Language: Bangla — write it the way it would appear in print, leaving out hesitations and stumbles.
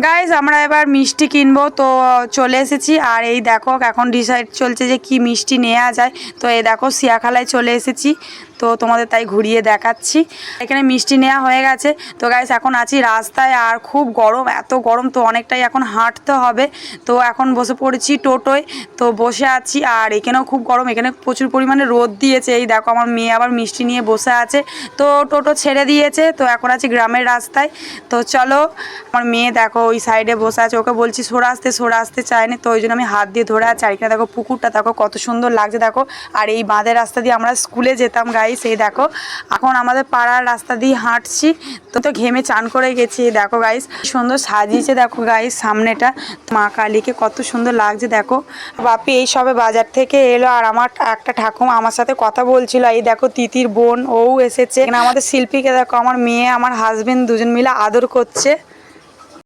গাইজ আমরা এবার মিষ্টি কিনবো, তো চলে এসেছি। আর এই দেখো এখন ডিসাইড চলছে যে কি মিষ্টি নেওয়া যায়। তো এই দেখো সিয়াখালায় চলে এসেছি, তো তোমাদের তাই ঘুরিয়ে দেখাচ্ছি। এখানে মিষ্টি নেওয়া হয়ে গেছে। তো গাইজ এখন আছি রাস্তায়, আর খুব গরম, এত গরম, তো অনেকটাই এখন হাঁটতে হবে। তো এখন বসে পড়েছি টোটোয়, তো বসে আছি। আর এখানেও খুব গরম, এখানে প্রচুর পরিমাণে রোদ দিয়েছে। এই দেখো আমার মেয়ে আবার মিষ্টি নিয়ে বসে আছে। তো টোটো ছেড়ে দিয়েছে, তো এখন আছি গ্রামের রাস্তায়। তো চলো, আমার মেয়ে দেখো ওই সাইডে বসে আছে, ওকে বলছি সরে আসতে চায় না, তো ওই জন্য আমি হাত দিয়ে ধরে আছি। আর এখানে দেখো পুকুরটা দেখো কত সুন্দর লাগছে দেখো। আর এই বাঁধের রাস্তা দিয়ে আমরা স্কুলে যেতাম গাইস। এই দেখো এখন আমাদের পাড়ার রাস্তা দিয়ে হাঁটছি, তো ঘেমে চান করে গেছি। দেখো গাইস সুন্দর সাজিয়েছে দেখো গাইস, সামনেটা মা কালীকে কত সুন্দর লাগছে দেখো। বাপি এই সবে বাজার থেকে এলো, আর আমার একটা ঠাকুমা আমার সাথে কথা বলছিল। এই দেখো তিতির বোন ও এসেছে। এখানে আমাদের শিল্পীকে দেখো, আমার মেয়ে আমার হাজবেন্ড দুজন মিলে আদর করছে।